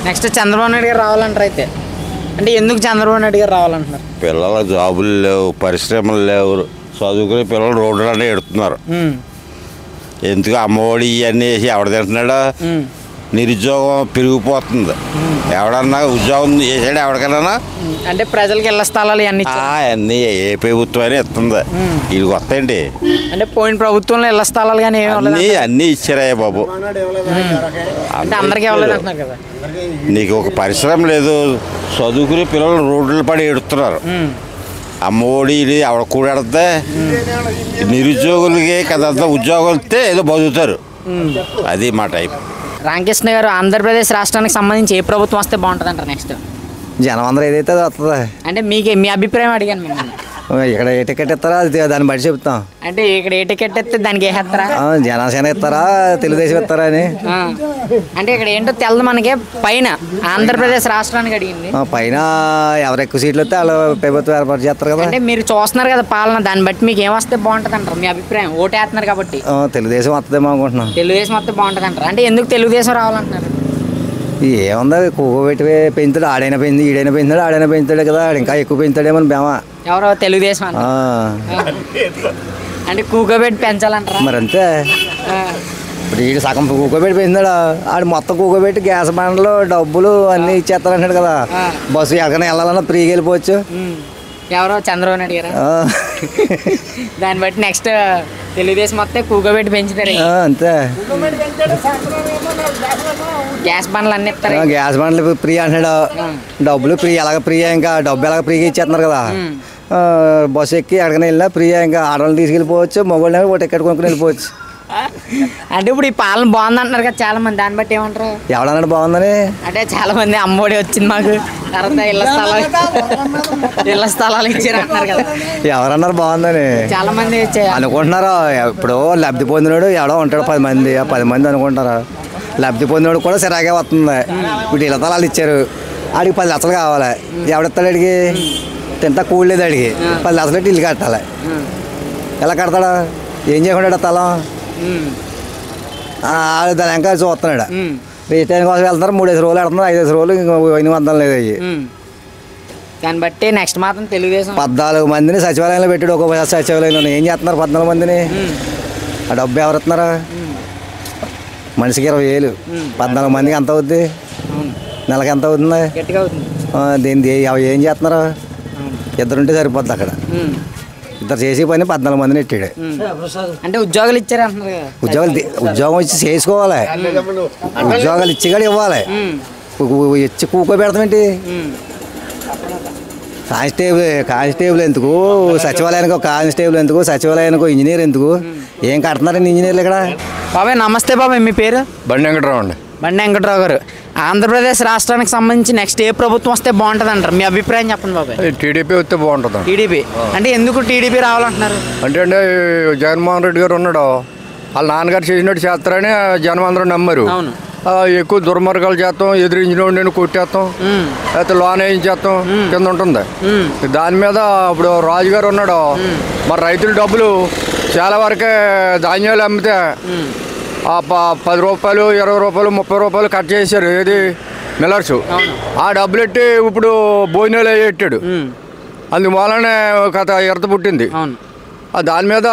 Next Chandrababu Naidu గారు రావాలంటారు అయితే. అంటే ఎందుకు చంద్రబాబు నాయుడు గారు రావాలంటున్నారు? పిల్లల జాబులు లేవు, పరిశ్రమలు లేవు, చదువుకునే పిల్లలు రోడ్లనే ఎడుతున్నారు. ఎందుకు అమ్మఒడి ఇవన్నీ వేసి ఎవడ తింటున్నాడో నిరుద్యోగం పెరిగిపోతుంది. ఎవడన్నా ఉద్యోగం చేసాడు ఎవరికైనా అంటే ప్రజలకి ఇళ్ల స్థలాలు అన్నీ ఏ ప్రభుత్వమైనా ఇస్తుంది. వీడికి వస్తాయండి. అంటే పోయిన ప్రభుత్వంలో ఇళ్ల స్థలాలు కానీ అన్నీ ఇచ్చారయ్యా బాబు. అంటే అందరికీ ఇవ్వలేదు అంటున్నారు కదా. నీకు ఒక పరిశ్రమ లేదు, చదువుకునే పిల్లలు రోడ్లు పడి ఎడుతున్నారు. అమ్మఒడి ఎవడ కూడాడితే నిరుద్యోగులకి కదంతా ఉద్యోగాలు ఇస్తే ఏదో బతుకుతారు. అది మా టైప్. రామకృష్ణ గారు, ఆంధ్రప్రదేశ్ రాష్ట్రానికి సంబంధించి ఏ ప్రభుత్వం వస్తే బాగుంటుంది అంటారు నెక్స్ట్? జనం అందరూ ఏదైతే వస్తుంది. అంటే మీ అభిప్రాయం అడిగాను మిమ్మల్ని. ఇక్కడ ఏ టికెట్ ఇస్తారా అది దాన్ని బట్టి చెప్తాం. అంటే ఇక్కడ ఏ టికెట్ ఇస్తే దానికి వేసేస్తారా? జనసేన ఇస్తారా తెలుగుదేశం ఇస్తారా అని. అంటే ఇక్కడ ఏంటో తెలదు మనకి. పైన ఆంధ్రప్రదేశ్ రాష్ట్రానికి అడిగింది. పైన ఎవరు ఎక్కువ సీట్లు వస్తే వాళ్ళు ప్రభుత్వం ఏర్పాటు చేస్తారు కదా. అంటే మీరు చూస్తున్నారు కదా పాలన, దాన్ని బట్టి మీకు ఏమొస్తే బాగుంటుంది అంటారు? మీ అభిప్రాయం ఓటేస్తున్నారు కాబట్టి. తెలుగుదేశం వస్తుందేమో అనుకుంటున్నాం. తెలుగుదేశం వస్తే బాగుంటుంది అంటారు. అంటే ఎందుకు తెలుగుదేశం రావాలంటున్నారు? ఏముందా, కూకోబెట్టి పెంచుతాడు. ఆడైనా పెంచి ఈడైనా పెంచుతాడు, ఆడైనా పెంచుతాడు కదా. ఇంకా ఎక్కువ పెంచుతాడేమో బేమా. ఎవరో తెలుగుదేశం అంటే కూకోబెట్టి పెంచాలంటారా? మరి అంతే. ఇప్పుడు ఈడు సగం కూకోబెట్టి పెంచాడు, ఆడు మొత్తం కూకోబెట్టి గ్యాస్ బండ్లు డబ్బులు అన్నీ ఇచ్చేస్తారంటాడు కదా. బస్సు ఎక్కడికైనా వెళ్ళాలన్నా ఫ్రీగా వెళ్ళిపోవచ్చు. ఎవరో చంద్రబాబు నాయుడు గారు. దాన్ని బట్టి నెక్స్ట్ తెలుగుదేశం మొత్తం కూకోబెట్టి పెంచుతారు. అంతే. గ్యాస్ బండ్లు అన్ని ఇస్తారు. గ్యాస్ బండ్లు ఫ్రీ అంటున్నాడు, డబ్బులు ఫ్రీ. ఎలాగ ఫ్రీ, ఇంకా డబ్బు ఎలాగ ఫ్రీగా ఇచ్చేస్తున్నారు కదా. బస్సు ఎక్కి ఎక్కడికైనా వెళ్ళినా ఫ్రీ. ఇంకా ఆడవాళ్ళని తీసుకెళ్ళిపోవచ్చు, మగవాళ్ళని ఒక టికెట్ కొనుక్కుని వెళ్ళిపోవచ్చు. అంటే ఇప్పుడు ఈ పాలన బాగుంది అంటున్నారు కదా చాలా మంది, దాన్ని బట్టి ఏమంటారు? ఎవడన్నాడు బాగుందని? అంటే చాలా మంది అమ్మఒడి వచ్చింది మాకు, తర్వాత ఇళ్ల స్థలాలు ఇచ్చారు అంటున్నారు కదా. ఎవరన్నారు బాగుందని? చాలా మంది అనుకుంటున్నారు. ఇప్పుడు లబ్ధి పొందినాడు ఎవడో ఉంటాడు 10 మంది, 10 మంది అనుకుంటారు. లబ్ధి పొందినాడు కూడా సరిగా వస్తుంది. ఇప్పుడు ఇళ్ల స్థలాలు ఇచ్చారు, ఆడికి 10 లక్షలు కావాలి. ఎవడెత్తాడు? అడిగి తింటా కూడలేదు. అడిగి 10 లక్షలు ఇల్లు కట్టాలి. ఎలా కడతాడు? ఏం చేయకుండా స్థలం దాని ఇంకా చూస్తున్నాడు. రీటైన్ కోసం వెళ్తున్నారు. 3-5 రోజులు వెళ్తున్నారు, 5-6 రోజులు ఇంకా 800 లేదు. అవి దాన్ని బట్టి నెక్స్ట్ మాత్రం తెలుగుదేశం 14 మందిని సచివాలయంలో పెట్టాడు. ఒక్కొక్క సచివాలయంలో ఏం చేస్తున్నారు? 14 మందిని. ఆ డబ్బు ఎవరు ఇస్తున్నారు? మనిషికి 20,000. 14 మందికి ఎంత అవుద్ది? నెలకి ఎంత అవుతుంది? దీన్ని ఏం చేస్తున్నారు? ఇద్దరుంటే సరిపోద్ది. అక్కడ ఇద్దరు చేసే పని 14 మందిని పెట్టాడు. అంటే ఉద్యోగాలు ఇచ్చారు అంటున్నారు. ఉద్యోగం ఇచ్చి చేసుకోవాలి. ఉద్యోగాలు ఇచ్చి కూడా ఇవ్వాలి. ఇచ్చి కూకోబెడతామేంటి? కానిస్టేబుల్ ఎందుకు? సచివాలయానికి కానిస్టేబుల్ ఎందుకు? సచివాలయానికి ఇంజనీర్ ఎందుకు? ఏం కడుతున్నారండి ఇంజనీర్లు ఇక్కడ? బాబాయ్ నమస్తే బాబాయ్, మీ పేరు? బండి వెంకటరావు అండి. బండి వెంకటరావు గారు, ఆంధ్రప్రదేశ్ రాష్ట్రానికి సంబంధించి నెక్స్ట్ ఏ ప్రభుత్వం వస్తే బాగుంటుంది అంటారు? మీ అభిప్రాయం చెప్పండి బాబాయ్. టీడీపీ వస్తే బాగుంటుంది. టీడీపీ అంటే ఎందుకు టీడీపీ రావాలంటున్నారు? అంటే జగన్మోహన్ రెడ్డి గారు ఉన్నాడు, వాళ్ళ నాన్నగారు చేసినట్టు చేస్తారని జనం అందరూ నమ్మరు. ఎక్కువ దుర్మార్గాలు చేస్తాం, ఎదిరించిన నేను కొట్టేస్తాం, లేకపోతే లోన్ వేయించేస్తాం కింద ఉంటుంది. దాని మీద ఇప్పుడు రాజుగారు ఉన్నాడు, మరి రైతుల డబ్బులు చాలా వరకే ధాన్యాలు అమ్మితే 10 రూపాయలు, 20 రూపాయలు, 30 రూపాయలు కట్ చేశారు. ఏది మిల్లర్స్ ఆ డబ్బులు ఎట్టి ఇప్పుడు భోజనాలు పెట్టాడు. అందువలనే కథ ఎరత పుట్టింది. దాని మీద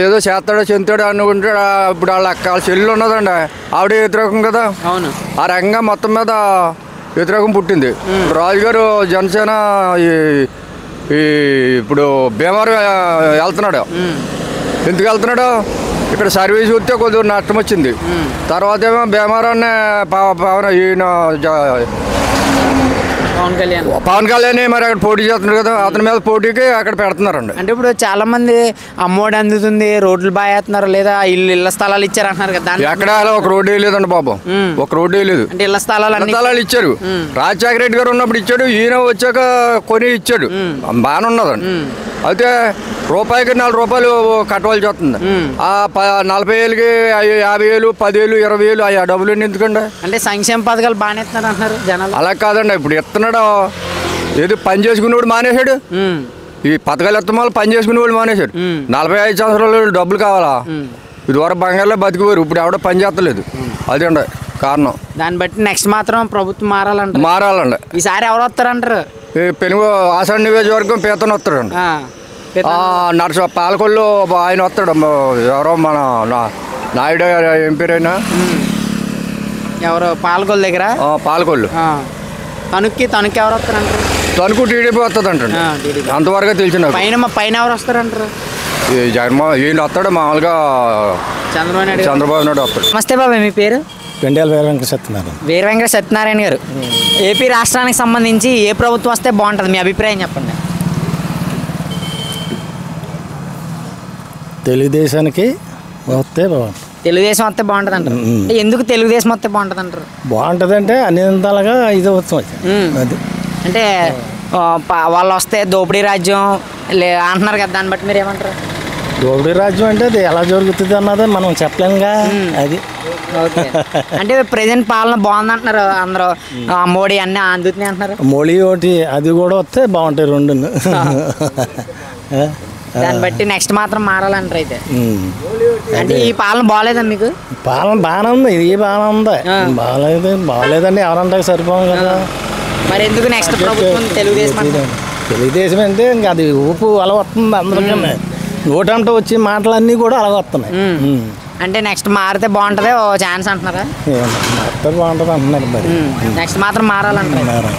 ఏదో చేస్తాడో చెంతాడో అనుకుంటాడు. ఇప్పుడు వాళ్ళ చెల్లి ఉన్నదండి, ఆవిడ వ్యతిరేకం కదా. ఆ రకంగా మొత్తం మీద వ్యతిరేకం పుట్టింది. రాజుగారు జనసేన ఇప్పుడు భీమవరం వెళ్తున్నాడు. ఎందుకు వెళ్తున్నాడు? ఇక్కడ సర్వీస్ వస్తే కొద్దిగా నష్టం వచ్చింది. తర్వాత ఏమో భీమవరాన్ని ఈయన పవన్ కళ్యాణ్ మరి అక్కడ పోటీ చేస్తున్నారు కదా, అతని మీద పోటీకి అక్కడ పెడుతున్నారండి. అంటే ఇప్పుడు చాలా మంది అమ్మఒడి అందుతుంది, రోడ్లు బాగేస్తున్నారు, లేదా ఇళ్ల స్థలాలు ఇచ్చారు అంటున్నారు కదా. ఎక్కడ ఒక రోడ్డు వేయలేదండి బాబు, ఒక రోడ్డు వేయలేదు. అంటే ఇళ్ల స్థలాలు ఇచ్చారు. రాజశేఖర రెడ్డి గారు ఉన్నప్పుడు ఇచ్చాడు, ఈయన వచ్చాక కొని ఇచ్చాడు. బాగానే ఉన్నదండి. అయితే రూపాయికి 4 రూపాయలు కట్టవలసి వస్తుంది. ఆ 40,000కి 50,000, 10,000, 20,000 ఆ డబ్బులు ఎందుకండి? అంటే సంక్షేమ పథకాలు బాగానే ఇస్తున్నారు అంటున్నారు జనాలు. అలా కాదండి, ఇప్పుడు ఇస్తున్నాడు. ఏదో పని చేసుకునేవాడు మానేశాడు. ఈ పథకాలు ఇస్తాం వల్ల పని చేసుకునేవాడు మానేశాడు. 45 సంవత్సరాలు డబ్బులు కావాలా? ఇదివరకు బంగారులో బతికిపోయారు, ఇప్పుడు ఎవడో పని చేస్తలేదు. అదే అండి. కారణం. దాన్ని బట్టి నెక్స్ట్ మాత్రం ప్రభుత్వం మారాలంటారు. మారాలండి. ఈసారి ఎవరు వస్తారంటారు? ఈ పెనుగు ఆసాడు నియోజకవర్గం పీతను వస్తాడండి. పాలకొల్లు ఆయన వస్తాడు. ఎవరో మన నాయుడు ఎంపీ అయినా ఎవరు పాలకొల్లు దగ్గర పాలకొల్లు తణుక్కి ఎవరు వస్తారంటారు? తణుకు టీడీపీ వస్తుంది అంటండి. అంతవరకు తెలిసిన పైన ఎవరు వస్తారంటారు? ఈయన వస్తాడు మామూలుగా చంద్రబాబు నాయుడు వస్తాడు. నమస్తే బాబాయ్, మీ పేరు? పెండేల వీర వెంకట సత్యనారాయణ. వీర వెంకట సత్యనారాయణ గారు, ఏపీ రాష్ట్రానికి సంబంధించి ఏ ప్రభుత్వం వస్తే బాగుంటుంది, మీ అభిప్రాయం చెప్పండి. తెలుగుదేశానికి వస్తే బాగుంటుంది. తెలుగుదేశం వస్తే బాగుంటుంది అంటారు. ఎందుకు తెలుగుదేశం వస్తే బాగుంటుంది అంటారు? బాగుంటుంది అంటే అన్ని విధాలుగా ఇది వస్తుంది. అది అంటే వాళ్ళు వస్తే దోపిడీ రాజ్యం అంటున్నారు కదా, దాన్ని బట్టి మీరు ఏమంటారు? దోపిడీ రాజ్యం అంటే అది ఎలా జరుగుతుంది అన్నది మనం చెప్పలేముగా. అది ఓకే. అంటే ప్రజెంట్ పాలన బాగుంది అంటున్నారు అందరూ, మోడీ అన్నీ అందుతున్నాయి అంటున్నారు. మోడీ ఒకటి అది కూడా వస్తే బాగుంటాయి రెండు. దాన్ని బట్టి నెక్స్ట్ మాత్రం మారాలంటారు. అయితే అంటే ఈ పాలన బాగాలేదా మీకు? పాలన బాగానే ఉంది, ఇది బాగానే ఉంది. బాగాలేదండి ఎవరంటే సరిపోం కదా. మరి ఎందుకు నెక్స్ట్ ప్రభుత్వం తెలుగుదేశం అంటే ఇంకా అది ఊపు అలా వస్తుంది అందరికీ. నోటంటే వచ్చి మాటలన్నీ కూడా అలా వస్తున్నాయి. అంటే నెక్స్ట్ మారితే బాగుంటుంది ఓ ఛాన్స్ అంటున్నారా? మారితే బాగుంటుంది అంటున్నారు. మరి నెక్స్ట్ మాత్రం మారాలంటారు.